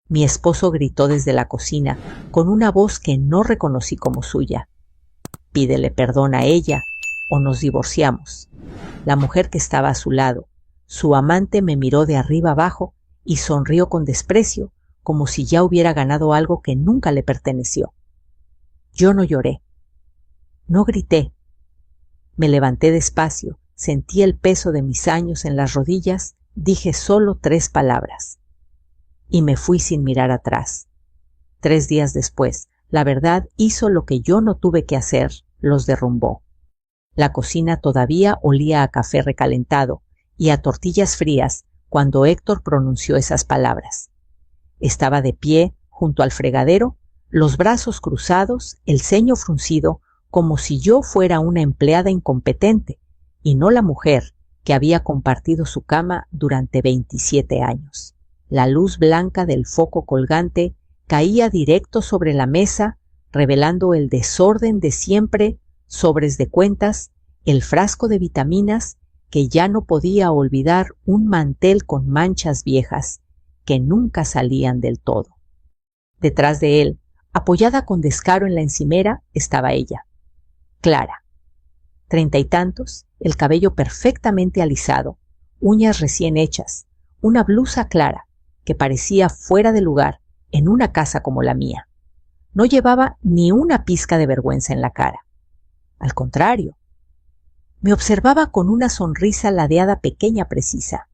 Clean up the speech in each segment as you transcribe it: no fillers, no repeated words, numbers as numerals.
Mi esposo gritó desde la cocina con una voz que no reconocí como suya. Pídele perdón a ella o nos divorciamos. La mujer que estaba a su lado, su amante, me miró de arriba abajo y sonrió con desprecio, como si ya hubiera ganado algo que nunca le perteneció. Yo no lloré. No grité. Me levanté despacio, sentí el peso de mis años en las rodillas, dije solo 3 palabras. Y me fui sin mirar atrás. 3 días después, la verdad hizo lo que yo no tuve que hacer, los derrumbó. La cocina todavía olía a café recalentado y a tortillas frías cuando Héctor pronunció esas palabras. Estaba de pie junto al fregadero, los brazos cruzados, el ceño fruncido, como si yo fuera una empleada incompetente y no la mujer que había compartido su cama durante 27 años. La luz blanca del foco colgante caía directo sobre la mesa, revelando el desorden de siempre, sobres de cuentas, el frasco de vitaminas, que ya no podía olvidar un mantel con manchas viejas que nunca salían del todo. Detrás de él, apoyada con descaro en la encimera, estaba ella, Clara. 30 y tantos, el cabello perfectamente alisado, uñas recién hechas, una blusa clara que parecía fuera de lugar en una casa como la mía. No llevaba ni una pizca de vergüenza en la cara. Al contrario, me observaba con una sonrisa ladeada pequeña precisa,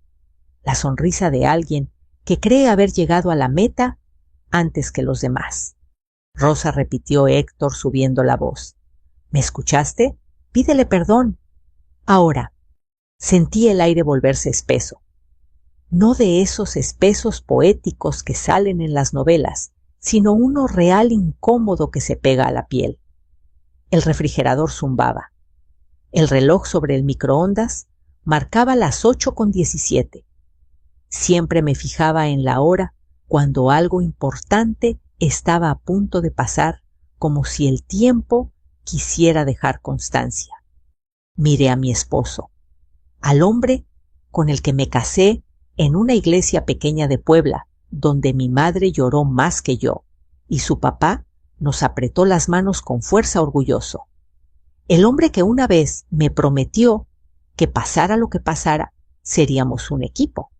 la sonrisa de alguien que cree haber llegado a la meta antes que los demás. Rosa, repitió Héctor subiendo la voz. ¿Me escuchaste? Pídele perdón. Ahora, sentí el aire volverse espeso. No de esos espesos poéticos que salen en las novelas, sino uno real incómodo que se pega a la piel. El refrigerador zumbaba. El reloj sobre el microondas marcaba las 8:17. Siempre me fijaba en la hora cuando algo importante estaba a punto de pasar, como si el tiempo quisiera dejar constancia. Miré a mi esposo, al hombre con el que me casé en una iglesia pequeña de Puebla, donde mi madre lloró más que yo, y su papá nos apretó las manos con fuerza orgulloso. El hombre que una vez me prometió que pasara lo que pasara, seríamos un equipo.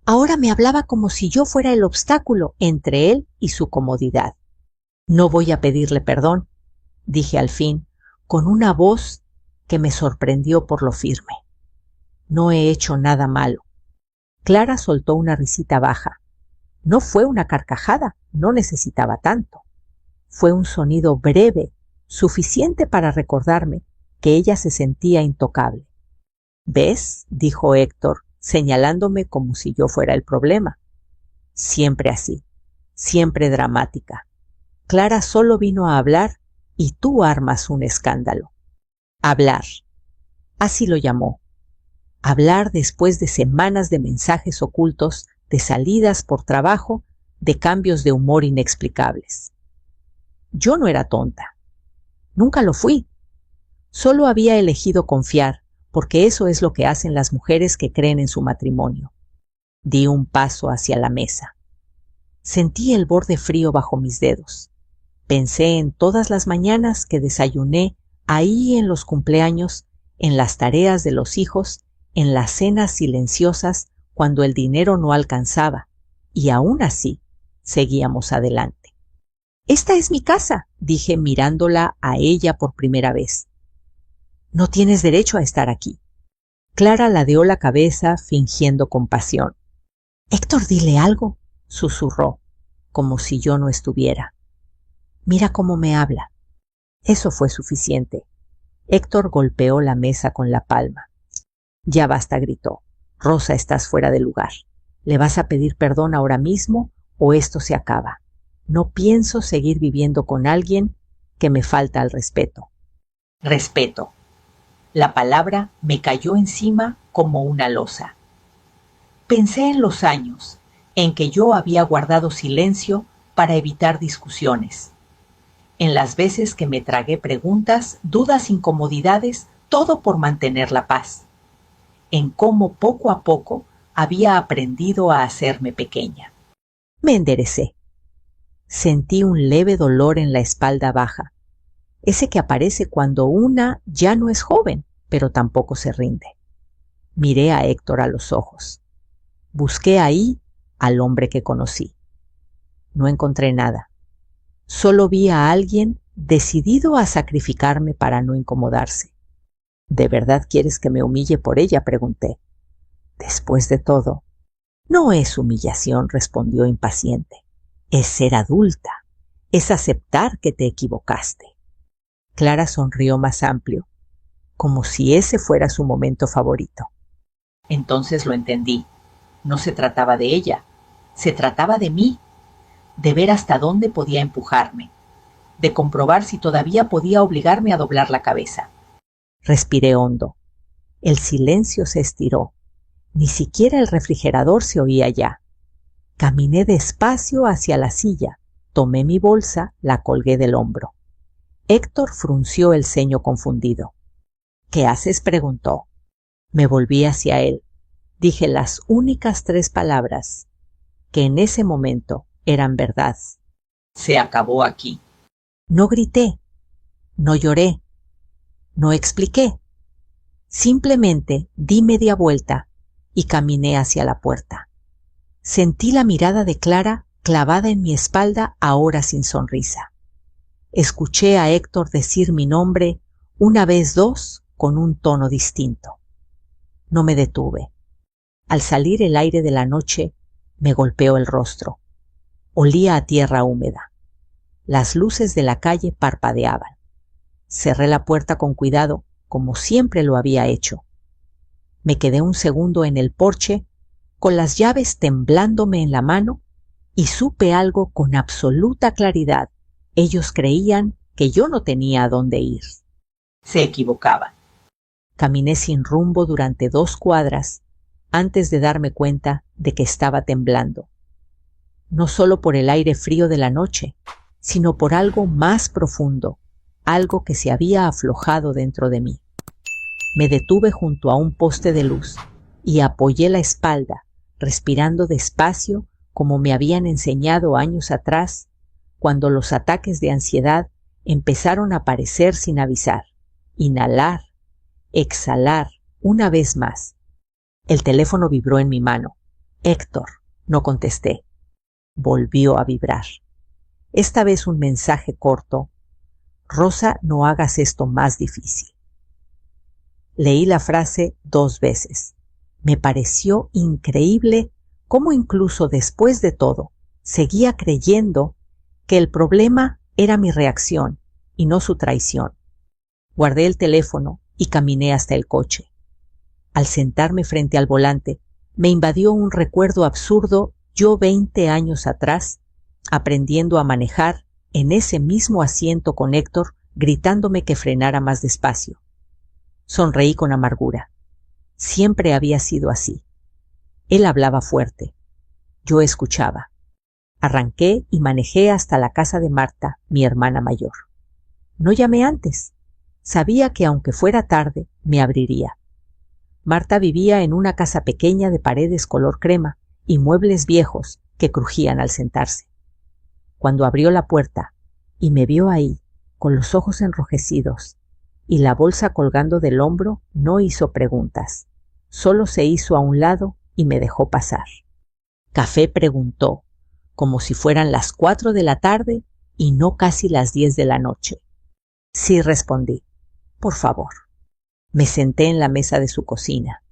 Ahora me hablaba como si yo fuera el obstáculo entre él y su comodidad. No voy a pedirle perdón, dije al fin, con una voz que me sorprendió por lo firme. No he hecho nada malo. Clara soltó una risita baja. No fue una carcajada, no necesitaba tanto. Fue un sonido breve, suficiente para recordarme que ella se sentía intocable. ¿Ves?, dijo Héctor, señalándome como si yo fuera el problema. Siempre así, siempre dramática. Clara solo vino a hablar y tú armas un escándalo. Hablar. Así lo llamó. Hablar después de semanas de mensajes ocultos, de salidas por trabajo, de cambios de humor inexplicables. Yo no era tonta. Nunca lo fui. Solo había elegido confiar, porque eso es lo que hacen las mujeres que creen en su matrimonio. Di un paso hacia la mesa. Sentí el borde frío bajo mis dedos. Pensé en todas las mañanas que desayuné ahí, en los cumpleaños, en las tareas de los hijos, en las cenas silenciosas cuando el dinero no alcanzaba, y aún así seguíamos adelante. «Esta es mi casa», dije mirándola a ella por primera vez. «No tienes derecho a estar aquí». Clara ladeó la cabeza fingiendo compasión. «Héctor, dile algo», susurró, como si yo no estuviera. «Mira cómo me habla». Eso fue suficiente. Héctor golpeó la mesa con la palma. «Ya basta», gritó. «Rosa, estás fuera de lugar. ¿Le vas a pedir perdón ahora mismo o esto se acaba? No pienso seguir viviendo con alguien que me falta al respeto». Respeto. La palabra me cayó encima como una losa. Pensé en los años en que yo había guardado silencio para evitar discusiones, en las veces que me tragué preguntas, dudas, incomodidades, todo por mantener la paz, en cómo poco a poco había aprendido a hacerme pequeña. Me enderecé. Sentí un leve dolor en la espalda baja, ese que aparece cuando una ya no es joven, pero tampoco se rinde. Miré a Héctor a los ojos. Busqué ahí al hombre que conocí. No encontré nada. Solo vi a alguien decidido a sacrificarme para no incomodarse. ¿De verdad quieres que me humille por ella?, pregunté. Después de todo, no es humillación, respondió impaciente. Es ser adulta. Es aceptar que te equivocaste. Clara sonrió más amplio, como si ese fuera su momento favorito. Entonces lo entendí. No se trataba de ella, se trataba de mí, de ver hasta dónde podía empujarme, de comprobar si todavía podía obligarme a doblar la cabeza. Respiré hondo. El silencio se estiró. Ni siquiera el refrigerador se oía ya. Caminé despacio hacia la silla, tomé mi bolsa, la colgué del hombro. Héctor frunció el ceño confundido. ¿Qué haces?, preguntó. Me volví hacia él. Dije las únicas 3 palabras que en ese momento eran verdad. Se acabó aquí. No grité, no lloré, no expliqué. Simplemente di media vuelta y caminé hacia la puerta. Sentí la mirada de Clara clavada en mi espalda, ahora sin sonrisa. Escuché a Héctor decir mi nombre 1 vez 2 con un tono distinto. No me detuve. Al salir el aire de la noche me golpeó el rostro. Olía a tierra húmeda. Las luces de la calle parpadeaban. Cerré la puerta con cuidado, como siempre lo había hecho. Me quedé un segundo en el porche, con las llaves temblándome en la mano, y supe algo con absoluta claridad. Ellos creían que yo no tenía a dónde ir. Se equivocaban. Caminé sin rumbo durante 2 cuadras antes de darme cuenta de que estaba temblando. No solo por el aire frío de la noche, sino por algo más profundo, algo que se había aflojado dentro de mí. Me detuve junto a un poste de luz y apoyé la espalda, respirando despacio como me habían enseñado años atrás, cuando los ataques de ansiedad empezaron a aparecer sin avisar. Inhalar, exhalar, una vez más. El teléfono vibró en mi mano. Héctor, no contesté. Volvió a vibrar. Esta vez un mensaje corto. Rosa, no hagas esto más difícil. Leí la frase 2 veces. Me pareció increíble cómo incluso después de todo seguía creyendo que el problema era mi reacción y no su traición. Guardé el teléfono y caminé hasta el coche. Al sentarme frente al volante, me invadió un recuerdo absurdo, yo 20 años atrás, aprendiendo a manejar en ese mismo asiento con Héctor, gritándome que frenara más despacio. Sonreí con amargura. Siempre había sido así. Él hablaba fuerte. Yo escuchaba. Arranqué y manejé hasta la casa de Marta, mi hermana mayor. No llamé antes. Sabía que aunque fuera tarde, me abriría. Marta vivía en una casa pequeña de paredes color crema y muebles viejos que crujían al sentarse. Cuando abrió la puerta y me vio ahí, con los ojos enrojecidos y la bolsa colgando del hombro, no hizo preguntas. Solo se hizo a un lado y me dejó pasar. ¿Café?, preguntó, como si fueran las 4 de la tarde y no casi las 10 de la noche. Sí, respondí. Por favor. Me senté en la mesa de su cocina.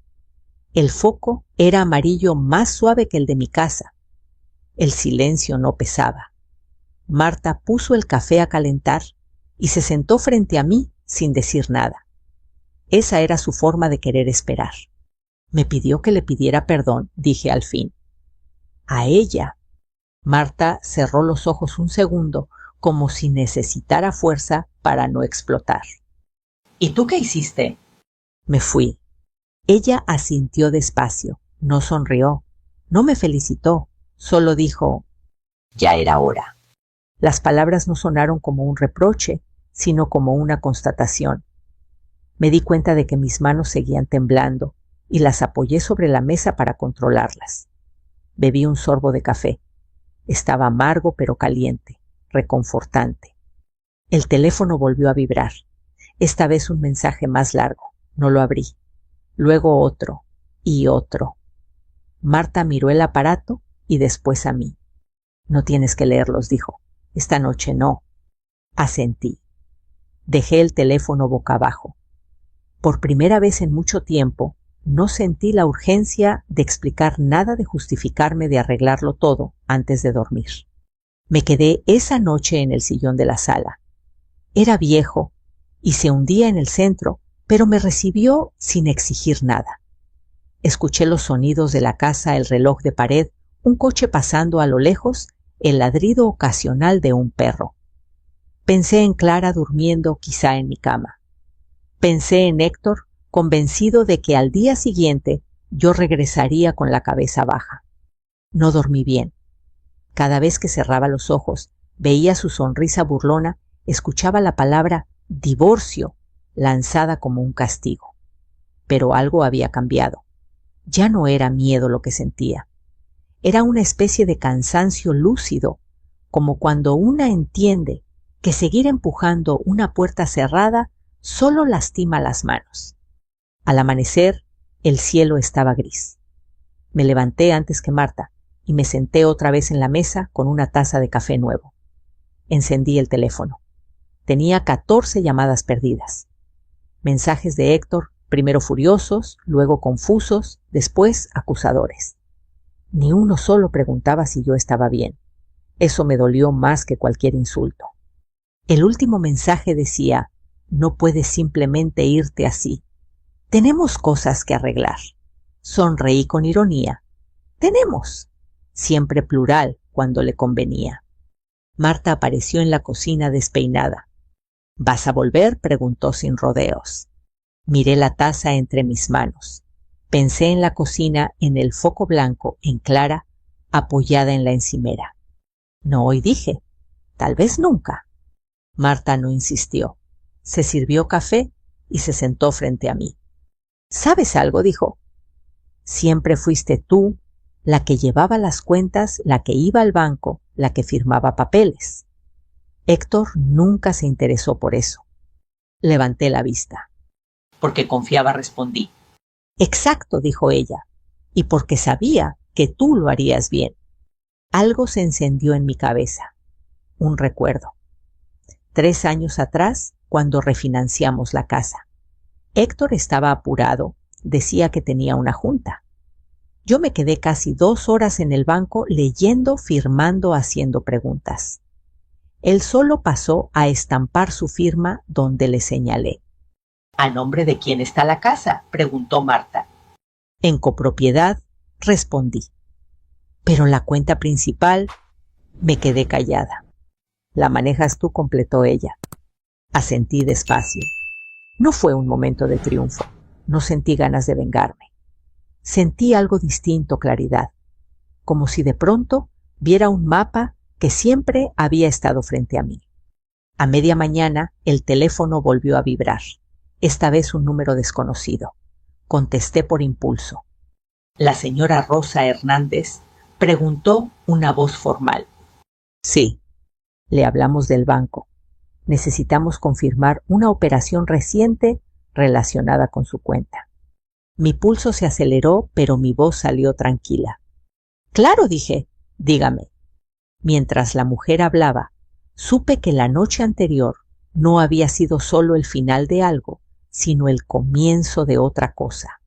El foco era amarillo más suave que el de mi casa. El silencio no pesaba. Marta puso el café a calentar y se sentó frente a mí sin decir nada. Esa era su forma de querer esperar. Me pidió que le pidiera perdón, dije al fin. A ella. Marta cerró los ojos un segundo, como si necesitara fuerza para no explotar. ¿Y tú qué hiciste? Me fui. Ella asintió despacio, no sonrió, no me felicitó, solo dijo, ya era hora. Las palabras no sonaron como un reproche, sino como una constatación. Me di cuenta de que mis manos seguían temblando y las apoyé sobre la mesa para controlarlas. Bebí un sorbo de café. Estaba amargo pero caliente, reconfortante. El teléfono volvió a vibrar. Esta vez un mensaje más largo. No lo abrí. Luego otro y otro. Marta miró el aparato y después a mí. No tienes que leerlos, dijo. Esta noche no. Asentí. Dejé el teléfono boca abajo. Por primera vez en mucho tiempo, no sentí la urgencia de explicar nada, de justificarme, de arreglarlo todo antes de dormir. Me quedé esa noche en el sillón de la sala. Era viejo y se hundía en el centro, pero me recibió sin exigir nada. Escuché los sonidos de la casa, el reloj de pared, un coche pasando a lo lejos, el ladrido ocasional de un perro. Pensé en Clara durmiendo quizá en mi cama. Pensé en Héctor, convencido de que al día siguiente yo regresaría con la cabeza baja. No dormí bien. Cada vez que cerraba los ojos, veía su sonrisa burlona, escuchaba la palabra divorcio lanzada como un castigo. Pero algo había cambiado. Ya no era miedo lo que sentía. Era una especie de cansancio lúcido, como cuando una entiende que seguir empujando una puerta cerrada solo lastima las manos. Al amanecer, el cielo estaba gris. Me levanté antes que Marta y me senté otra vez en la mesa con una taza de café nuevo. Encendí el teléfono. Tenía 14 llamadas perdidas. Mensajes de Héctor, primero furiosos, luego confusos, después acusadores. Ni uno solo preguntaba si yo estaba bien. Eso me dolió más que cualquier insulto. El último mensaje decía: no puedes simplemente irte así. Tenemos cosas que arreglar. Sonreí con ironía. Tenemos. Siempre plural cuando le convenía. Marta apareció en la cocina despeinada. ¿Vas a volver?, preguntó sin rodeos. Miré la taza entre mis manos. Pensé en la cocina, en el foco blanco, en Clara, apoyada en la encimera. No hoy, dije. Tal vez nunca. Marta no insistió. Se sirvió café y se sentó frente a mí. ¿Sabes algo?, dijo. Siempre fuiste tú la que llevaba las cuentas, la que iba al banco, la que firmaba papeles. Héctor nunca se interesó por eso. Levanté la vista. Porque confiaba, respondí. Exacto, dijo ella, y porque sabía que tú lo harías bien. Algo se encendió en mi cabeza. Un recuerdo. 3 años atrás, cuando refinanciamos la casa. Héctor estaba apurado, decía que tenía una junta. Yo me quedé casi 2 horas en el banco leyendo, firmando, haciendo preguntas. Él solo pasó a estampar su firma donde le señalé. ¿A nombre de quién está la casa?, preguntó Marta. En copropiedad, respondí. Pero la cuenta principal, me quedé callada. La manejas tú, completó ella. Asentí despacio. No fue un momento de triunfo. No sentí ganas de vengarme. Sentí algo distinto, claridad. Como si de pronto viera un mapa que siempre había estado frente a mí. A media mañana el teléfono volvió a vibrar. Esta vez un número desconocido. Contesté por impulso. La señora Rosa Hernández, preguntó una voz formal. Sí. Le hablamos del banco. Necesitamos confirmar una operación reciente relacionada con su cuenta. Mi pulso se aceleró, pero mi voz salió tranquila. Claro, dije. Dígame. Mientras la mujer hablaba, supe que la noche anterior no había sido solo el final de algo, sino el comienzo de otra cosa.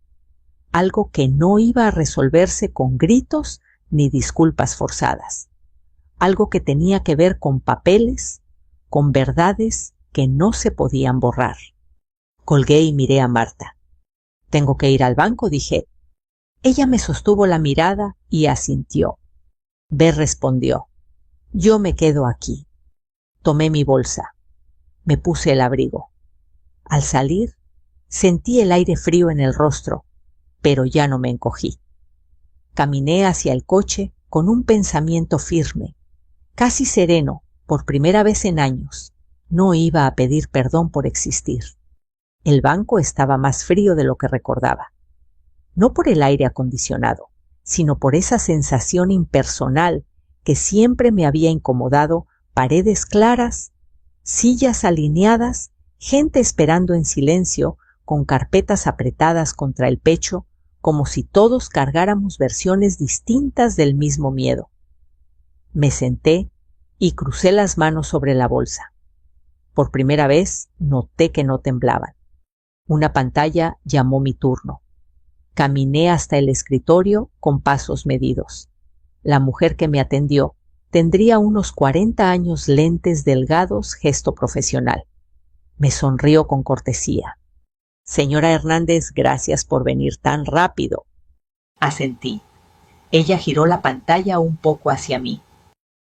Algo que no iba a resolverse con gritos ni disculpas forzadas. Algo que tenía que ver con papeles, con verdades que no se podían borrar. Colgué y miré a Marta. Tengo que ir al banco, dije. Ella me sostuvo la mirada y asintió. Ve, respondió. Yo me quedo aquí. Tomé mi bolsa. Me puse el abrigo. Al salir, sentí el aire frío en el rostro, pero ya no me encogí. Caminé hacia el coche con un pensamiento firme, casi sereno, por primera vez en años. No iba a pedir perdón por existir. El banco estaba más frío de lo que recordaba. No por el aire acondicionado, sino por esa sensación impersonal que siempre me había incomodado, paredes claras, sillas alineadas, gente esperando en silencio, con carpetas apretadas contra el pecho, como si todos cargáramos versiones distintas del mismo miedo. Me senté y crucé las manos sobre la bolsa. Por primera vez noté que no temblaban. Una pantalla llamó mi turno. Caminé hasta el escritorio con pasos medidos. La mujer que me atendió tendría unos 40 años, lentes delgados, gesto profesional. Me sonrió con cortesía. «Señora Hernández, gracias por venir tan rápido». Asentí. Ella giró la pantalla un poco hacia mí.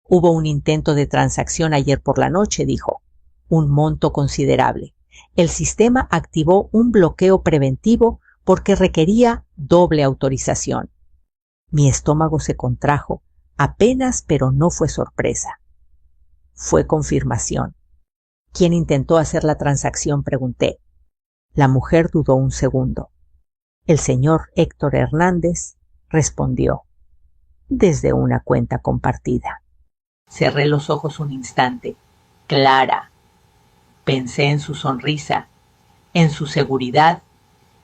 «Hubo un intento de transacción ayer por la noche», dijo. «Un monto considerable. El sistema activó un bloqueo preventivo porque requería doble autorización». Mi estómago se contrajo, apenas, pero no fue sorpresa. Fue confirmación. «¿Quién intentó hacer la transacción?», pregunté. La mujer dudó un segundo. «El señor Héctor Hernández», respondió, «desde una cuenta compartida». Cerré los ojos un instante. Clara. Pensé en su sonrisa, en su seguridad,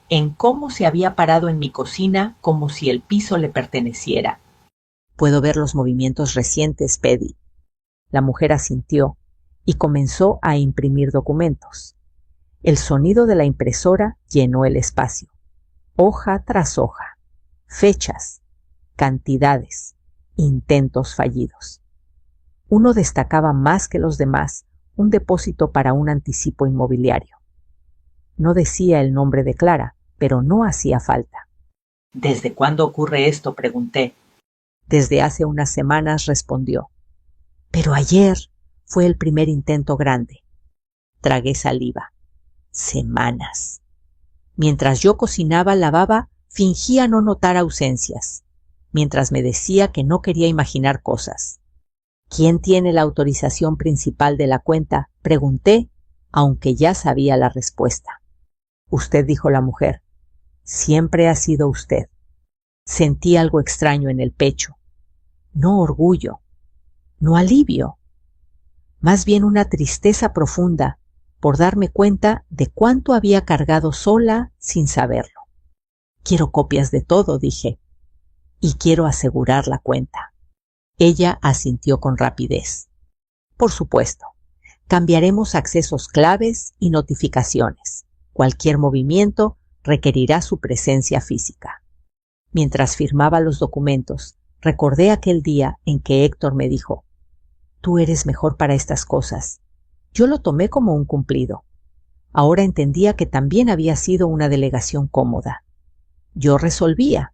en cómo se había parado en mi cocina como si el piso le perteneciera. «Puedo ver los movimientos recientes, pedí». La mujer asintió y comenzó a imprimir documentos. El sonido de la impresora llenó el espacio. Hoja tras hoja. Fechas. Cantidades. Intentos fallidos. Uno destacaba más que los demás, un depósito para un anticipo inmobiliario. No decía el nombre de Clara, pero no hacía falta. «¿Desde cuándo ocurre esto?», pregunté. «Desde hace unas semanas», respondió. «Pero ayer fue el primer intento grande». Tragué saliva. Semanas. Mientras yo cocinaba, lavaba, fingía no notar ausencias. Mientras me decía que no quería imaginar cosas. «¿Quién tiene la autorización principal de la cuenta?», pregunté, aunque ya sabía la respuesta. «Usted», dijo la mujer. «Siempre ha sido usted». Sentí algo extraño en el pecho. No orgullo, no alivio, más bien una tristeza profunda por darme cuenta de cuánto había cargado sola sin saberlo. «Quiero copias de todo», dije, «y quiero asegurar la cuenta». Ella asintió con rapidez. «Por supuesto, cambiaremos accesos claves y notificaciones. Cualquier movimiento requerirá su presencia física». Mientras firmaba los documentos, recordé aquel día en que Héctor me dijo: «Tú eres mejor para estas cosas». Yo lo tomé como un cumplido. Ahora entendía que también había sido una delegación cómoda. Yo resolvía.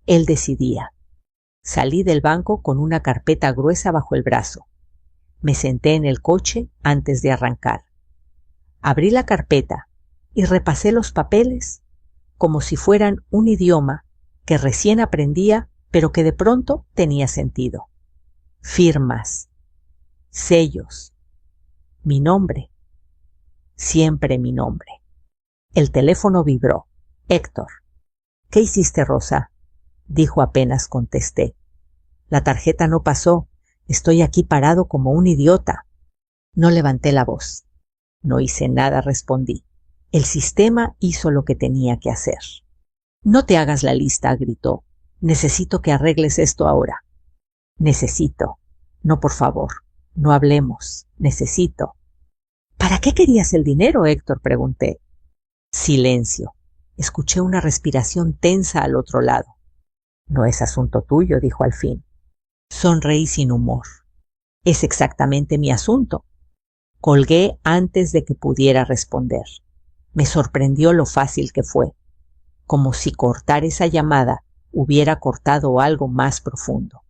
Él decidía. Salí del banco con una carpeta gruesa bajo el brazo. Me senté en el coche antes de arrancar. Abrí la carpeta y repasé los papeles como si fueran un idioma que recién aprendía, pero que de pronto tenía sentido. Firmas, sellos, mi nombre, siempre mi nombre. El teléfono vibró. «Héctor». «¿Qué hiciste, Rosa?», dijo apenas contesté. «La tarjeta no pasó. Estoy aquí parado como un idiota». No levanté la voz. «No hice nada», respondí. «El sistema hizo lo que tenía que hacer». «No te hagas la lista», gritó. «Necesito que arregles esto ahora». «Necesito». «No, por favor. No hablemos. Necesito». «¿Para qué querías el dinero, Héctor?», pregunté. Silencio. Escuché una respiración tensa al otro lado. «No es asunto tuyo», dijo al fin. Sonreí sin humor. «Es exactamente mi asunto». Colgué antes de que pudiera responder. Me sorprendió lo fácil que fue, como si cortar esa llamada hubiera cortado algo más profundo.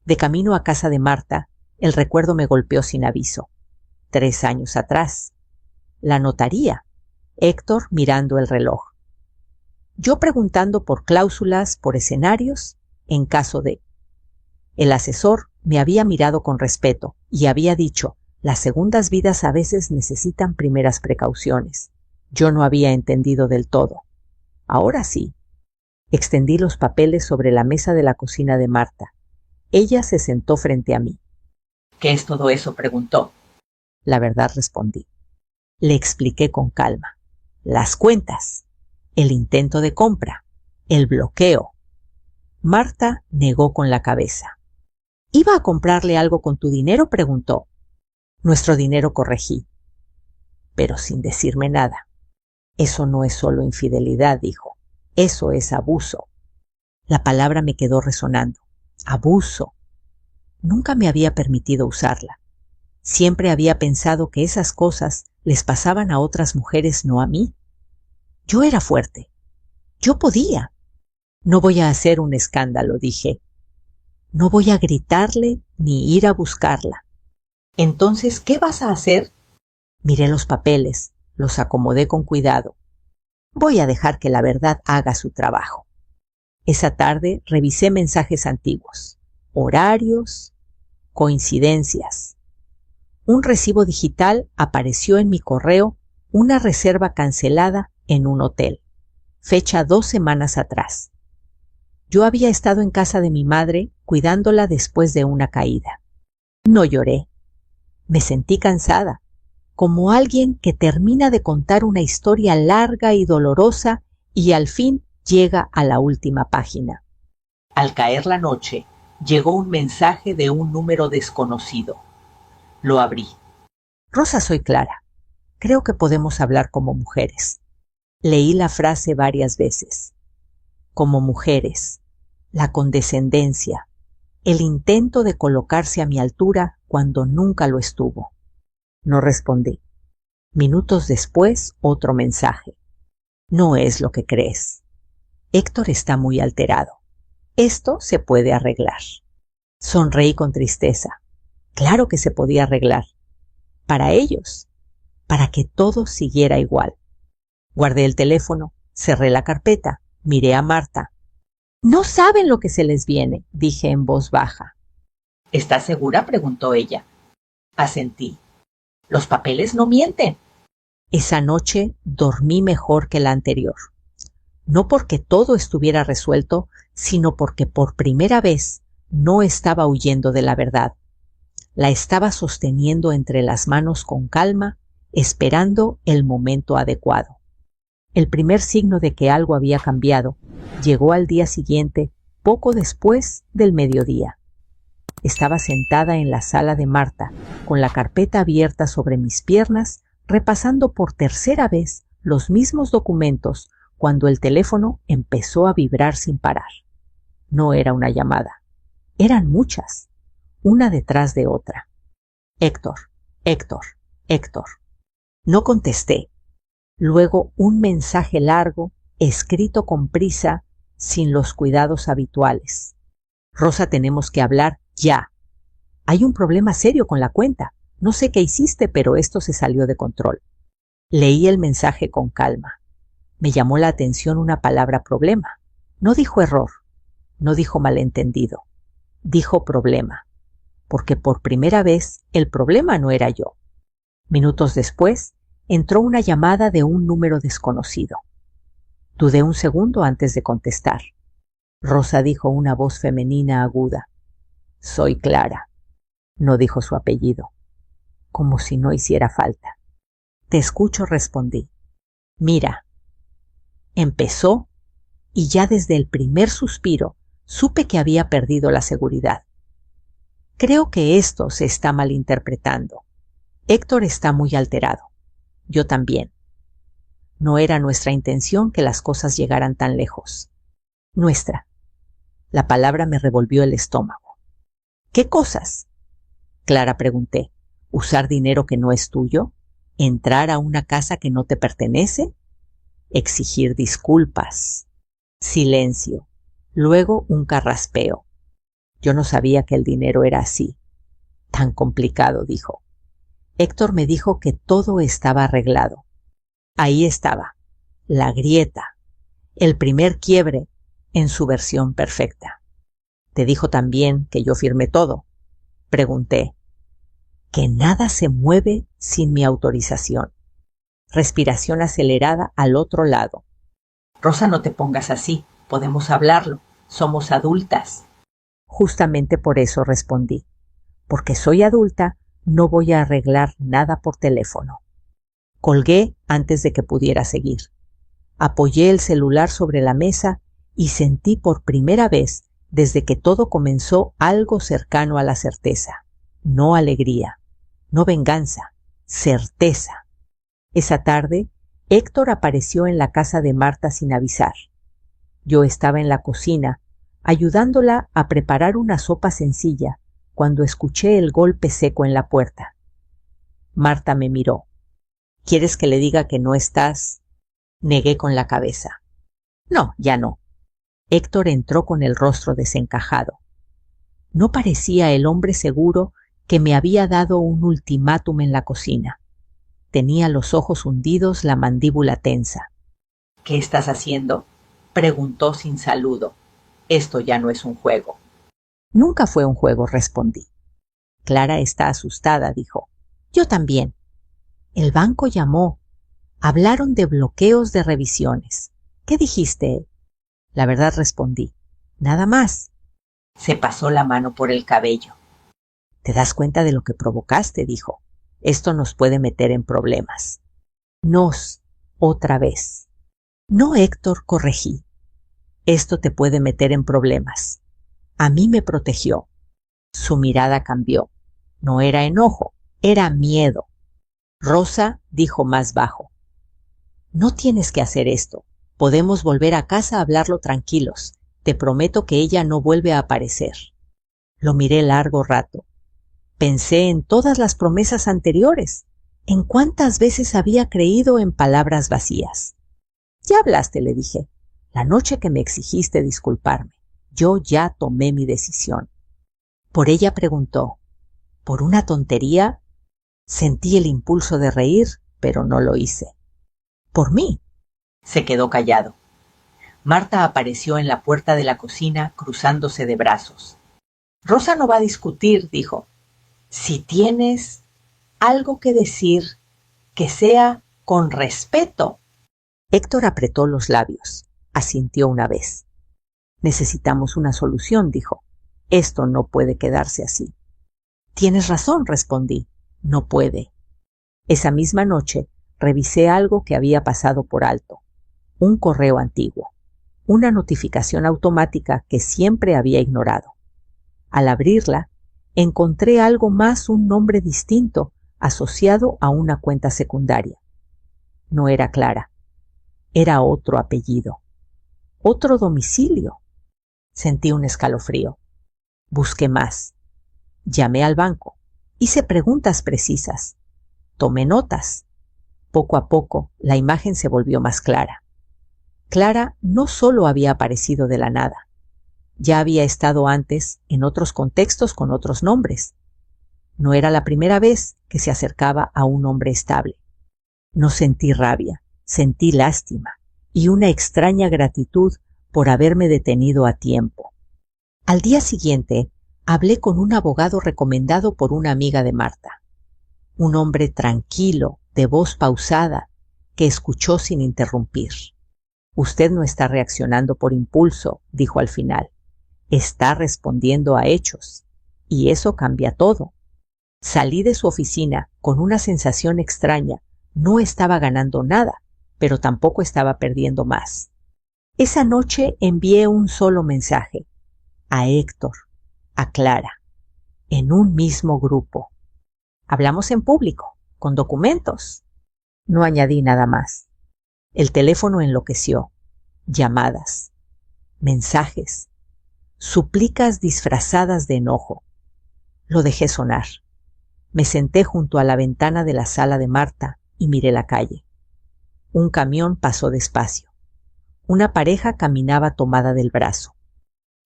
De camino a casa de Marta, el recuerdo me golpeó sin aviso. 3 años atrás. La notaría. Héctor mirando el reloj. Yo preguntando por cláusulas, por escenarios, en caso de. El asesor me había mirado con respeto y había dicho: las segundas vidas a veces necesitan primeras precauciones. Yo no había entendido del todo. Ahora sí. Extendí los papeles sobre la mesa de la cocina de Marta. Ella se sentó frente a mí. ¿Qué es todo eso?, preguntó. La verdad, respondí. Le expliqué con calma. Las cuentas, el intento de compra, el bloqueo. Marta negó con la cabeza. ¿Iba a comprarle algo con tu dinero?, preguntó. Nuestro dinero, corregí, pero sin decirme nada. Eso no es solo infidelidad, dijo. Eso es abuso. La palabra me quedó resonando. Abuso. Nunca me había permitido usarla. Siempre había pensado que esas cosas les pasaban a otras mujeres, no a mí. Yo era fuerte. Yo podía. No voy a hacer un escándalo, dije. No voy a gritarle ni ir a buscarla. Entonces, ¿qué vas a hacer? Miré los papeles, los acomodé con cuidado. Voy a dejar que la verdad haga su trabajo. Esa tarde revisé mensajes antiguos, horarios, coincidencias. Un recibo digital apareció en mi correo, una reserva cancelada en un hotel, fecha 2 semanas atrás. Yo había estado en casa de mi madre cuidándola después de una caída. No lloré. Me sentí cansada, como alguien que termina de contar una historia larga y dolorosa y al fin llega a la última página. Al caer la noche, llegó un mensaje de un número desconocido. Lo abrí. Rosa, soy Clara. Creo que podemos hablar como mujeres. Leí la frase varias veces. Como mujeres, la condescendencia, el intento de colocarse a mi altura cuando nunca lo estuvo. No respondí. Minutos después, otro mensaje. No es lo que crees. Héctor está muy alterado. Esto se puede arreglar. Sonreí con tristeza. Claro que se podía arreglar. Para ellos. Para que todo siguiera igual. Guardé el teléfono, cerré la carpeta, miré a Marta. No saben lo que se les viene, dije en voz baja. ¿Estás segura?, preguntó ella. Asentí. Los papeles no mienten. Esa noche dormí mejor que la anterior. No porque todo estuviera resuelto, sino porque por primera vez no estaba huyendo de la verdad. La estaba sosteniendo entre las manos con calma, esperando el momento adecuado. El primer signo de que algo había cambiado llegó al día siguiente, poco después del mediodía. Estaba sentada en la sala de Marta, con la carpeta abierta sobre mis piernas, repasando por tercera vez los mismos documentos cuando el teléfono empezó a vibrar sin parar. No era una llamada. Eran muchas, una detrás de otra. Héctor, Héctor, Héctor. No contesté. Luego un mensaje largo, escrito con prisa, sin los cuidados habituales. Rosa, tenemos que hablar ya. Hay un problema serio con la cuenta. No sé qué hiciste, pero esto se salió de control. Leí el mensaje con calma. Me llamó la atención una palabra problema. No dijo error, no dijo malentendido, dijo problema, porque por primera vez el problema no era yo. Minutos después, entró una llamada de un número desconocido. Dudé un segundo antes de contestar. Rosa, dijo una voz femenina aguda. Soy Clara. No dijo su apellido, como si no hiciera falta. Te escucho, respondí. Mira. Empezó y ya desde el primer suspiro supe que había perdido la seguridad. Creo que esto se está malinterpretando. Héctor está muy alterado. Yo también. No era nuestra intención que las cosas llegaran tan lejos. Nuestra. La palabra me revolvió el estómago. ¿Qué cosas? Clara, pregunté. ¿Usar dinero que no es tuyo? ¿Entrar a una casa que no te pertenece? Exigir disculpas. Silencio. Luego un carraspeo. Yo no sabía que el dinero era así. Tan complicado, dijo. Héctor me dijo que todo estaba arreglado. Ahí estaba, la grieta, el primer quiebre en su versión perfecta. ¿Te dijo también que yo firmé todo? Pregunté. Que nada se mueve sin mi autorización. Respiración acelerada al otro lado. Rosa, no te pongas así. Podemos hablarlo. Somos adultas. Justamente por eso respondí. Porque soy adulta, no voy a arreglar nada por teléfono. Colgué antes de que pudiera seguir. Apoyé el celular sobre la mesa y sentí por primera vez, desde que todo comenzó, algo cercano a la certeza. No alegría, no venganza, certeza. Esa tarde, Héctor apareció en la casa de Marta sin avisar. Yo estaba en la cocina, ayudándola a preparar una sopa sencilla, cuando escuché el golpe seco en la puerta. Marta me miró. ¿Quieres que le diga que no estás? Negué con la cabeza. No, ya no. Héctor entró con el rostro desencajado. No parecía el hombre seguro que me había dado un ultimátum en la cocina. Tenía los ojos hundidos, la mandíbula tensa. ¿Qué estás haciendo? Preguntó sin saludo. Esto ya no es un juego. Nunca fue un juego, respondí. Clara está asustada, dijo. Yo también. El banco llamó. Hablaron de bloqueos de revisiones. ¿Qué dijiste? La verdad, respondí. Nada más. Se pasó la mano por el cabello. ¿Te das cuenta de lo que provocaste? Dijo. Esto nos puede meter en problemas. Otra vez. No, Héctor, corregí. Esto te puede meter en problemas. A mí me protegió. Su mirada cambió. No era enojo, era miedo. Rosa dijo más bajo. No tienes que hacer esto. Podemos volver a casa a hablarlo tranquilos. Te prometo que ella no vuelve a aparecer. Lo miré largo rato. Pensé en todas las promesas anteriores. En cuántas veces había creído en palabras vacías. Ya hablaste, le dije. La noche que me exigiste disculparme. Yo ya tomé mi decisión. Por ella preguntó. ¿Por una tontería? Sentí el impulso de reír, pero no lo hice. ¿Por mí? Se quedó callado. Marta apareció en la puerta de la cocina cruzándose de brazos. Rosa no va a discutir, dijo. Si tienes algo que decir, que sea con respeto. Héctor apretó los labios. Asintió una vez. Necesitamos una solución, dijo. Esto no puede quedarse así. Tienes razón, respondí. No puede. Esa misma noche revisé algo que había pasado por alto. Un correo antiguo. Una notificación automática que siempre había ignorado. Al abrirla, encontré algo más, un nombre distinto asociado a una cuenta secundaria. No era Clara. Era otro apellido. Otro domicilio. Sentí un escalofrío. Busqué más. Llamé al banco. Hice preguntas precisas. Tomé notas. Poco a poco, la imagen se volvió más clara. Clara no solo había aparecido de la nada. Ya había estado antes en otros contextos con otros nombres. No era la primera vez que se acercaba a un hombre estable. No sentí rabia, sentí lástima y una extraña gratitud por haberme detenido a tiempo. Al día siguiente, hablé con un abogado recomendado por una amiga de Marta. Un hombre tranquilo, de voz pausada, que escuchó sin interrumpir. Usted no está reaccionando por impulso, dijo al final. Está respondiendo a hechos. Y eso cambia todo. Salí de su oficina con una sensación extraña. No estaba ganando nada, pero tampoco estaba perdiendo más. Esa noche envié un solo mensaje. A Héctor, a Clara, en un mismo grupo. Hablamos en público, con documentos. No añadí nada más. El teléfono enloqueció. Llamadas, mensajes, súplicas disfrazadas de enojo. Lo dejé sonar. Me senté junto a la ventana de la sala de Marta y miré la calle. Un camión pasó despacio. Una pareja caminaba tomada del brazo.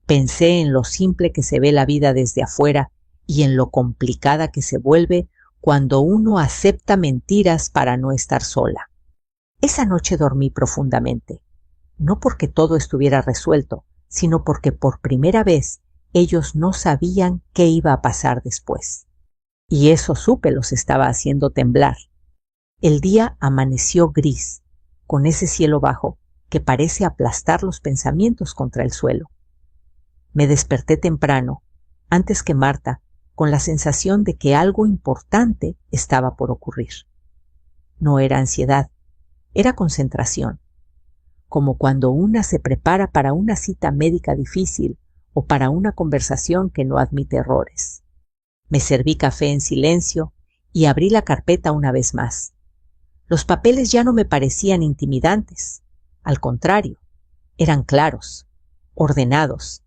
Pensé en lo simple que se ve la vida desde afuera y en lo complicada que se vuelve cuando uno acepta mentiras para no estar sola. Esa noche dormí profundamente, no porque todo estuviera resuelto, sino porque por primera vez ellos no sabían qué iba a pasar después. Y eso supe los estaba haciendo temblar. El día amaneció gris, con ese cielo bajo que parece aplastar los pensamientos contra el suelo. Me desperté temprano, antes que Marta, con la sensación de que algo importante estaba por ocurrir. No era ansiedad, era concentración, como cuando una se prepara para una cita médica difícil o para una conversación que no admite errores. Me serví café en silencio y abrí la carpeta una vez más. Los papeles ya no me parecían intimidantes. Al contrario, eran claros, ordenados.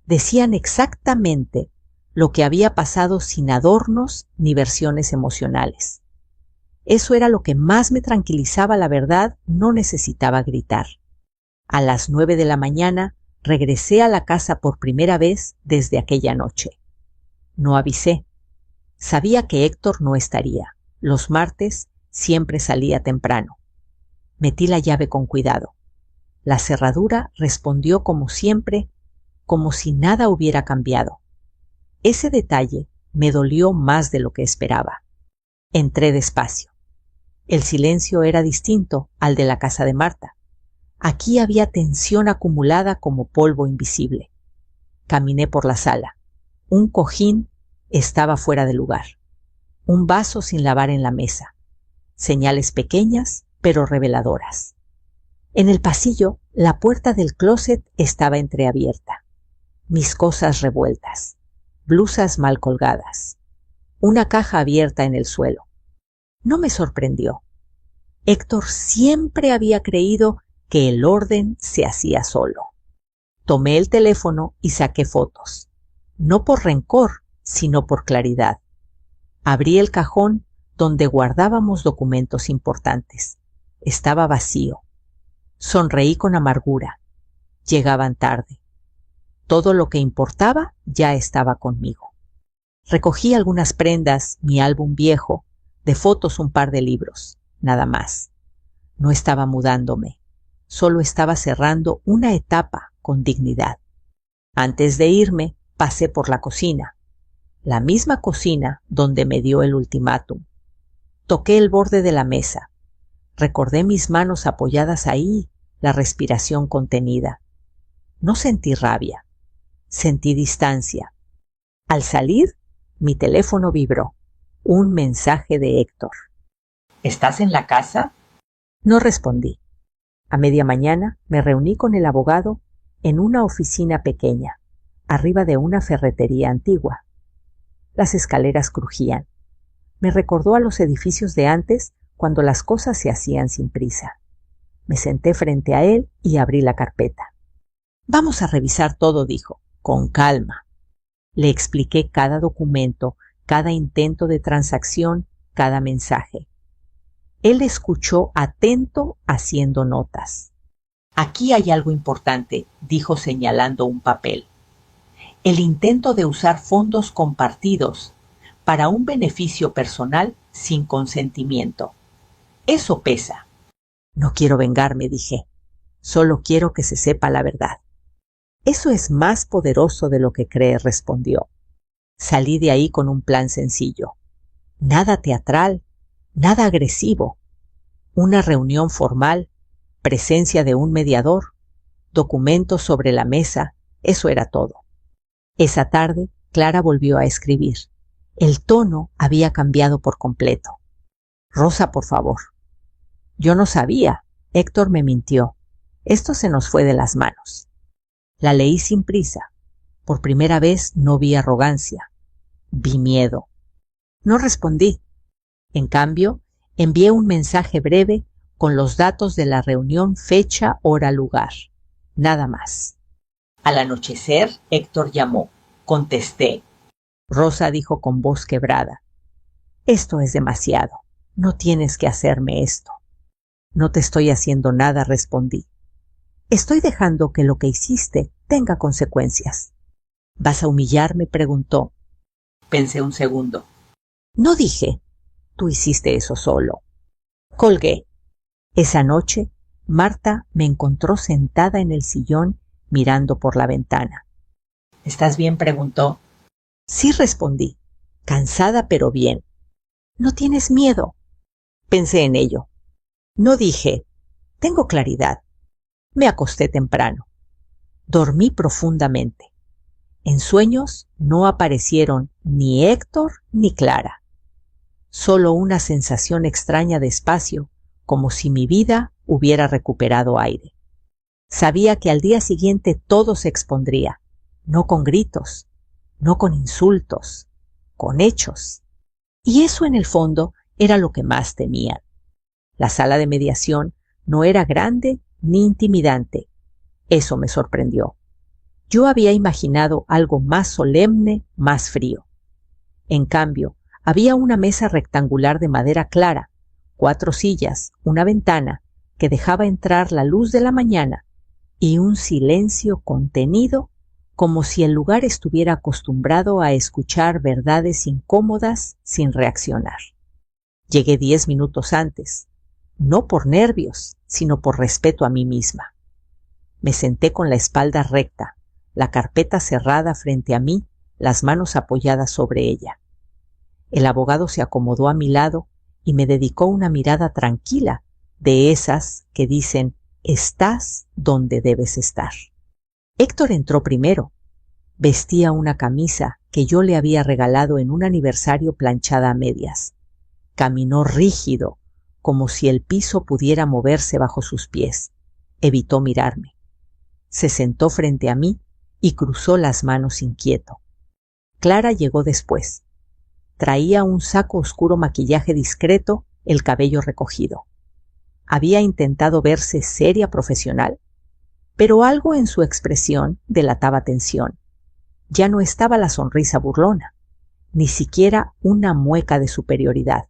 Decían exactamente lo que había pasado sin adornos ni versiones emocionales. Eso era lo que más me tranquilizaba, la verdad, no necesitaba gritar. A las 9 de la mañana regresé a la casa por primera vez desde aquella noche. No avisé. Sabía que Héctor no estaría. Los martes siempre salía temprano. Metí la llave con cuidado. La cerradura respondió como siempre, como si nada hubiera cambiado. Ese detalle me dolió más de lo que esperaba. Entré despacio. El silencio era distinto al de la casa de Marta. Aquí había tensión acumulada como polvo invisible. Caminé por la sala. Un cojín estaba fuera de lugar. Un vaso sin lavar en la mesa. Señales pequeñas pero reveladoras. En el pasillo, la puerta del closet estaba entreabierta. Mis cosas revueltas. Blusas mal colgadas. Una caja abierta en el suelo. No me sorprendió. Héctor siempre había creído que el orden se hacía solo. Tomé el teléfono y saqué fotos. No por rencor, sino por claridad. Abrí el cajón donde guardábamos documentos importantes. Estaba vacío. Sonreí con amargura. Llegaban tarde. Todo lo que importaba ya estaba conmigo. Recogí algunas prendas, mi álbum viejo, de fotos un par de libros, nada más. No estaba mudándome, solo estaba cerrando una etapa con dignidad. Antes de irme, pasé por la cocina, la misma cocina donde me dio el ultimátum. Toqué el borde de la mesa. Recordé mis manos apoyadas ahí, la respiración contenida. No sentí rabia, sentí distancia. Al salir, mi teléfono vibró. Un mensaje de Héctor. ¿Estás en la casa? No respondí. A media mañana me reuní con el abogado en una oficina pequeña, arriba de una ferretería antigua. Las escaleras crujían. Me recordó a los edificios de antes cuando las cosas se hacían sin prisa. Me senté frente a él y abrí la carpeta. Vamos a revisar todo, dijo, con calma. Le expliqué cada documento, cada intento de transacción, cada mensaje. Él escuchó atento, haciendo notas. Aquí hay algo importante, dijo señalando un papel. El intento de usar fondos compartidos para un beneficio personal sin consentimiento. Eso pesa. No quiero vengarme, dije. Solo quiero que se sepa la verdad. Eso es más poderoso de lo que cree, respondió. Salí de ahí con un plan sencillo. Nada teatral, nada agresivo. Una reunión formal, presencia de un mediador, documentos sobre la mesa, eso era todo. Esa tarde, Clara volvió a escribir. El tono había cambiado por completo. Rosa, por favor. Yo no sabía. Héctor me mintió. Esto se nos fue de las manos. La leí sin prisa. Por primera vez no vi arrogancia. Vi miedo. No respondí. En cambio, envié un mensaje breve con los datos de la reunión, fecha, hora, lugar. Nada más. Al anochecer, Héctor llamó. Contesté. Rosa dijo con voz quebrada. Esto es demasiado. No tienes que hacerme esto. No te estoy haciendo nada, respondí. Estoy dejando que lo que hiciste tenga consecuencias. ¿Vas a humillarme?, preguntó. Pensé un segundo. No dije, tú hiciste eso solo. Colgué. Esa noche, Marta me encontró sentada en el sillón mirando por la ventana. ¿Estás bien?, preguntó. Sí, respondí, cansada pero bien. ¿No tienes miedo? Pensé en ello. No dije, tengo claridad. Me acosté temprano. Dormí profundamente. En sueños no aparecieron ni Héctor ni Clara. Solo una sensación extraña de espacio, como si mi vida hubiera recuperado aire. Sabía que al día siguiente todo se expondría, no con gritos, no con insultos, con hechos. Y eso en el fondo era lo que más temían. La sala de mediación no era grande ni intimidante. Eso me sorprendió. Yo había imaginado algo más solemne, más frío. En cambio, había una mesa rectangular de madera clara, 4 sillas, una ventana que dejaba entrar la luz de la mañana y un silencio contenido, como si el lugar estuviera acostumbrado a escuchar verdades incómodas sin reaccionar. Llegué 10 minutos antes, no por nervios, sino por respeto a mí misma. Me senté con la espalda recta, la carpeta cerrada frente a mí, las manos apoyadas sobre ella. El abogado se acomodó a mi lado y me dedicó una mirada tranquila, de esas que dicen, estás donde debes estar. Héctor entró primero. Vestía una camisa que yo le había regalado en un aniversario planchada a medias. Caminó rígido, como si el piso pudiera moverse bajo sus pies. Evitó mirarme. Se sentó frente a mí y cruzó las manos inquieto. Clara llegó después. Traía un saco oscuro maquillaje discreto, el cabello recogido. Había intentado verse seria profesional, pero algo en su expresión delataba tensión. Ya no estaba la sonrisa burlona, ni siquiera una mueca de superioridad.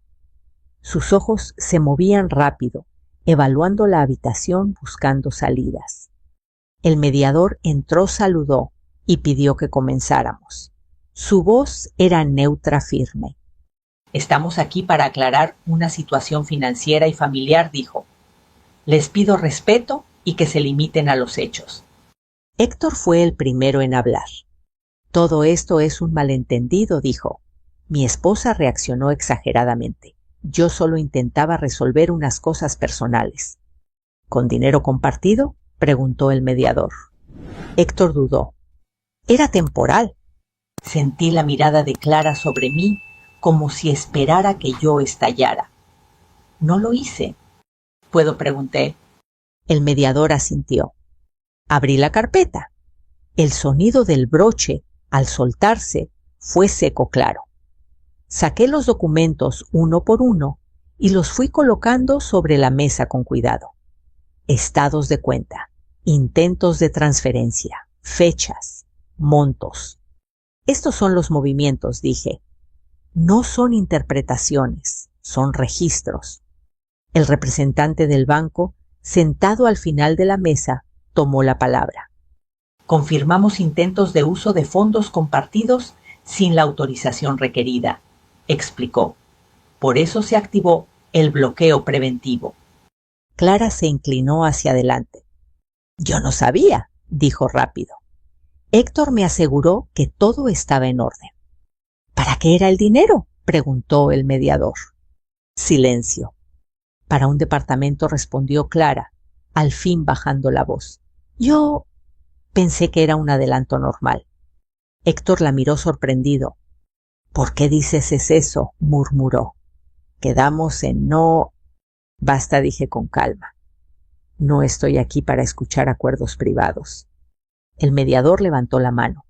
Sus ojos se movían rápido, evaluando la habitación buscando salidas. El mediador entró, saludó y pidió que comenzáramos. Su voz era neutra, firme. Estamos aquí para aclarar una situación financiera y familiar, dijo. Les pido respeto y que se limiten a los hechos. Héctor fue el primero en hablar. Todo esto es un malentendido, dijo. Mi esposa reaccionó exageradamente. Yo solo intentaba resolver unas cosas personales. ¿Con dinero compartido?, preguntó el mediador. Héctor dudó. Era temporal. Sentí la mirada de Clara sobre mí como si esperara que yo estallara. No lo hice. ¿Puedo?, pregunté. El mediador asintió. Abrí la carpeta. El sonido del broche, al soltarse, fue seco claro. Saqué los documentos uno por uno y los fui colocando sobre la mesa con cuidado. Estados de cuenta, intentos de transferencia, fechas, montos. Estos son los movimientos, dije. No son interpretaciones, son registros. El representante del banco, sentado al final de la mesa, tomó la palabra. Confirmamos intentos de uso de fondos compartidos sin la autorización requerida, explicó. Por eso se activó el bloqueo preventivo. Clara se inclinó hacia adelante. Yo no sabía, dijo rápido. Héctor me aseguró que todo estaba en orden. ¿Para qué era el dinero?, preguntó el mediador. Silencio. Para un departamento, respondió Clara, al fin bajando la voz. Yo pensé que era un adelanto normal. Héctor la miró sorprendido. ¿Por qué dices eso?, murmuró. Quedamos en no... Basta, dije con calma. No estoy aquí para escuchar acuerdos privados. El mediador levantó la mano.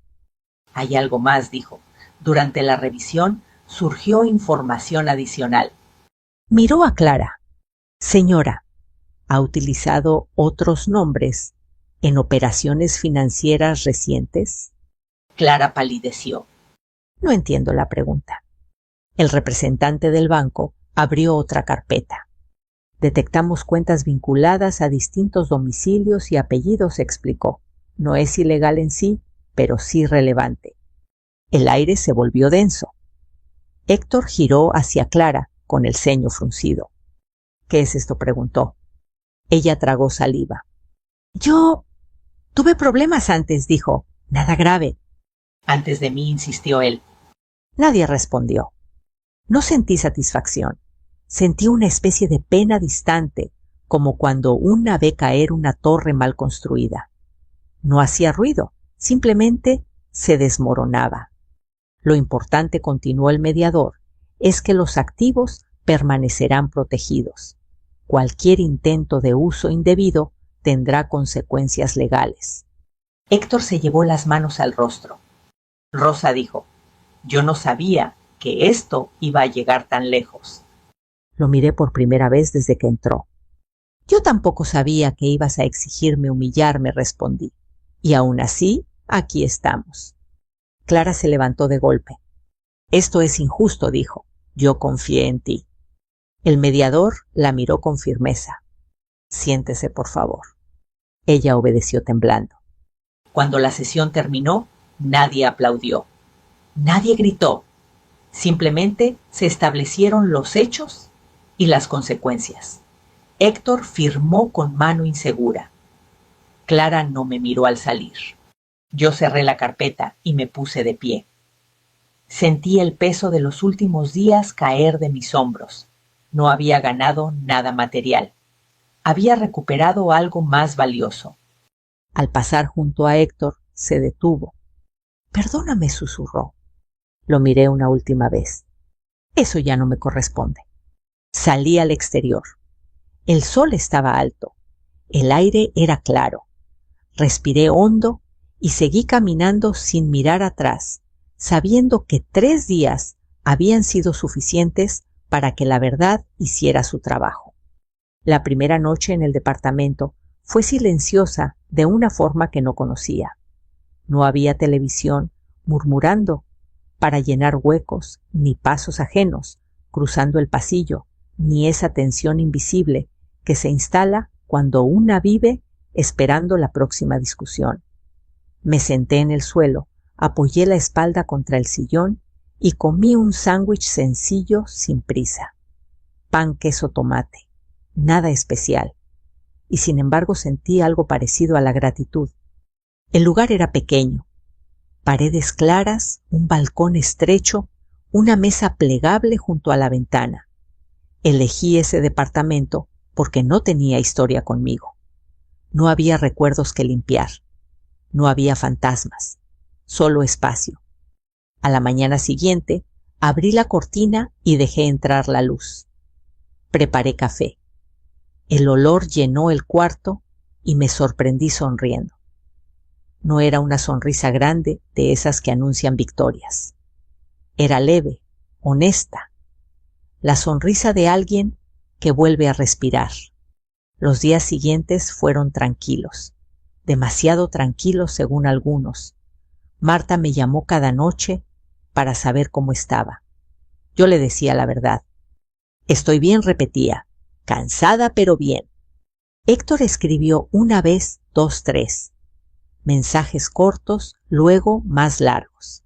Hay algo más, dijo. Durante la revisión surgió información adicional. Miró a Clara. Señora, ¿ha utilizado otros nombres en operaciones financieras recientes? Clara palideció. No entiendo la pregunta. El representante del banco abrió otra carpeta. Detectamos cuentas vinculadas a distintos domicilios y apellidos, explicó. No es ilegal en sí, pero sí relevante. El aire se volvió denso. Héctor giró hacia Clara con el ceño fruncido. ¿Qué es esto?, preguntó. Ella tragó saliva. Yo tuve problemas antes, dijo. Nada grave. Antes de mí, insistió él. Nadie respondió. No sentí satisfacción. Sentí una especie de pena distante, como cuando una ve caer una torre mal construida. No hacía ruido, simplemente se desmoronaba. Lo importante, continuó el mediador, es que los activos permanecerán protegidos. Cualquier intento de uso indebido tendrá consecuencias legales. Héctor se llevó las manos al rostro. Rosa dijo: yo no sabía que esto iba a llegar tan lejos. Lo miré por primera vez desde que entró. Yo tampoco sabía que ibas a exigirme humillarme, respondí. Y aún así, aquí estamos. Clara se levantó de golpe. Esto es injusto, dijo. Yo confié en ti. El mediador la miró con firmeza. Siéntese, por favor. Ella obedeció temblando. Cuando la sesión terminó, nadie aplaudió. Nadie gritó. Simplemente se establecieron los hechos y las consecuencias. Héctor firmó con mano insegura. Clara no me miró al salir. Yo cerré la carpeta y me puse de pie. Sentí el peso de los últimos días caer de mis hombros. No había ganado nada material. Había recuperado algo más valioso. Al pasar junto a Héctor, se detuvo. Perdóname, susurró. Lo miré una última vez. Eso ya no me corresponde. Salí al exterior. El sol estaba alto. El aire era claro. Respiré hondo y seguí caminando sin mirar atrás, sabiendo que 3 días habían sido suficientes para que la verdad hiciera su trabajo. La primera noche en el departamento fue silenciosa de una forma que no conocía. No había televisión murmurando para llenar huecos, ni pasos ajenos cruzando el pasillo, ni esa tensión invisible que se instala cuando una vive esperando la próxima discusión. Me senté en el suelo, apoyé la espalda contra el sillón y comí un sándwich sencillo sin prisa. Pan, queso, tomate. Nada especial. Y sin embargo sentí algo parecido a la gratitud. El lugar era pequeño. Paredes claras, un balcón estrecho, una mesa plegable junto a la ventana. Elegí ese departamento porque no tenía historia conmigo. No había recuerdos que limpiar. No había fantasmas. Solo espacio. A la mañana siguiente, abrí la cortina y dejé entrar la luz. Preparé café. El olor llenó el cuarto y me sorprendí sonriendo. No era una sonrisa grande de esas que anuncian victorias. Era leve, honesta. La sonrisa de alguien que vuelve a respirar. Los días siguientes fueron tranquilos, demasiado tranquilos según algunos. Marta me llamó cada noche para saber cómo estaba. Yo le decía la verdad. Estoy bien, repetía, cansada pero bien. Héctor escribió una vez 2, 3. Mensajes cortos, luego más largos.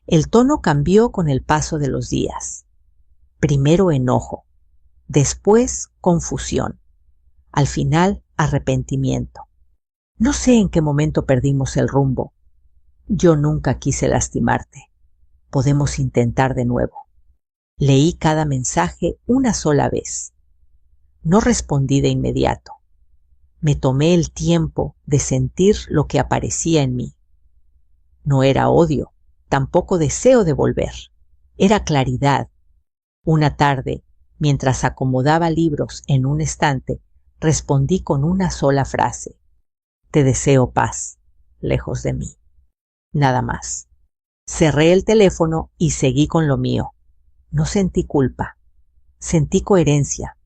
El tono cambió con el paso de los días. Primero enojo, después confusión, al final arrepentimiento. No sé en qué momento perdimos el rumbo. Yo nunca quise lastimarte. Podemos intentar de nuevo. Leí cada mensaje una sola vez. No respondí de inmediato. Me tomé el tiempo de sentir lo que aparecía en mí. No era odio, tampoco deseo de volver. Era claridad. Una tarde, mientras acomodaba libros en un estante, respondí con una sola frase. Te deseo paz, lejos de mí. Nada más. Cerré el teléfono y seguí con lo mío. No sentí culpa. Sentí coherencia.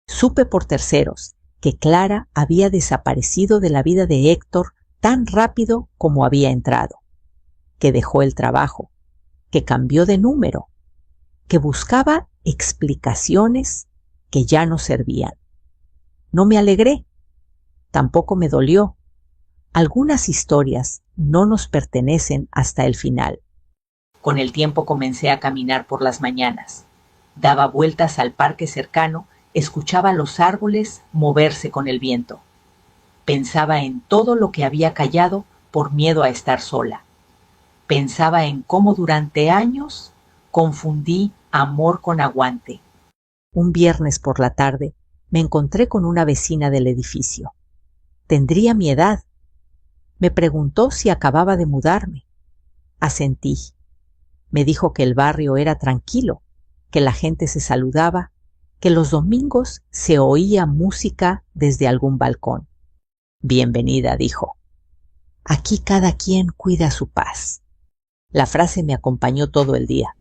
Supe por terceros que Clara había desaparecido de la vida de Héctor tan rápido como había entrado, que dejó el trabajo, que cambió de número, que buscaba explicaciones que ya no servían. No me alegré, tampoco me dolió. Algunas historias no nos pertenecen hasta el final. Con el tiempo comencé a caminar por las mañanas. Daba vueltas al parque cercano, escuchaba los árboles moverse con el viento. Pensaba en todo lo que había callado por miedo a estar sola. Pensaba en cómo durante años confundí amor con aguante. Un viernes por la tarde me encontré con una vecina del edificio. Tendría mi edad. Me preguntó si acababa de mudarme. Asentí. Me dijo que el barrio era tranquilo, que la gente se saludaba, que los domingos se oía música desde algún balcón. Bienvenida, dijo. Aquí cada quien cuida su paz. La frase me acompañó todo el día.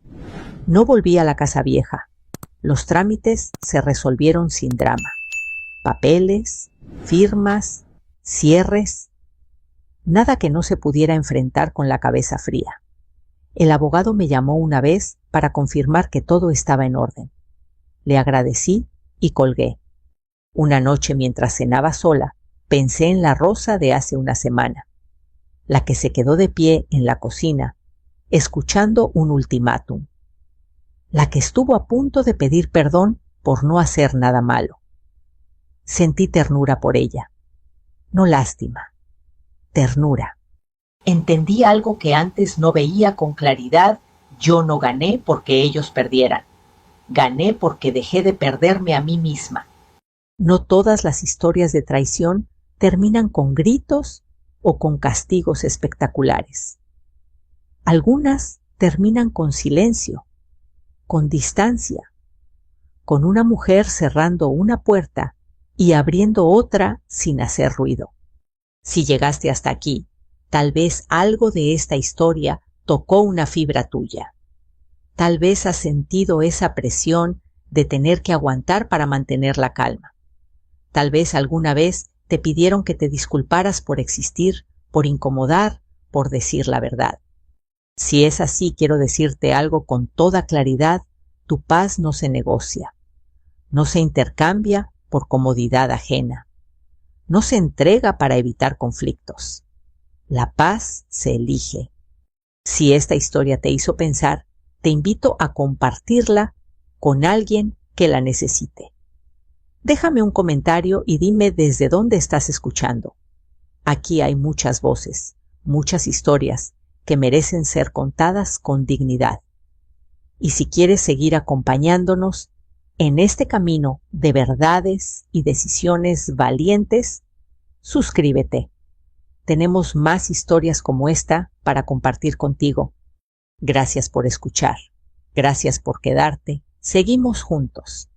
No volví a la casa vieja. Los trámites se resolvieron sin drama. Papeles, firmas, cierres. Nada que no se pudiera enfrentar con la cabeza fría. El abogado me llamó una vez para confirmar que todo estaba en orden. Le agradecí y colgué. Una noche mientras cenaba sola, pensé en la Rosa de hace una semana, la que se quedó de pie en la cocina, escuchando un ultimátum, la que estuvo a punto de pedir perdón por no hacer nada malo. Sentí ternura por ella, no lástima, ternura. Entendí algo que antes no veía con claridad. Yo no gané porque ellos perdieran. Gané porque dejé de perderme a mí misma. No todas las historias de traición terminan con gritos o con castigos espectaculares. Algunas terminan con silencio, con distancia, con una mujer cerrando una puerta y abriendo otra sin hacer ruido. Si llegaste hasta aquí, tal vez algo de esta historia tocó una fibra tuya. Tal vez has sentido esa presión de tener que aguantar para mantener la calma. Tal vez alguna vez te pidieron que te disculparas por existir, por incomodar, por decir la verdad. Si es así, quiero decirte algo con toda claridad: tu paz no se negocia, no se intercambia por comodidad ajena, no se entrega para evitar conflictos. La paz se elige. Si esta historia te hizo pensar, te invito a compartirla con alguien que la necesite. Déjame un comentario y dime desde dónde estás escuchando. Aquí hay muchas voces, muchas historias que merecen ser contadas con dignidad. Y si quieres seguir acompañándonos en este camino de verdades y decisiones valientes, suscríbete. Tenemos más historias como esta para compartir contigo. Gracias por escuchar. Gracias por quedarte. Seguimos juntos.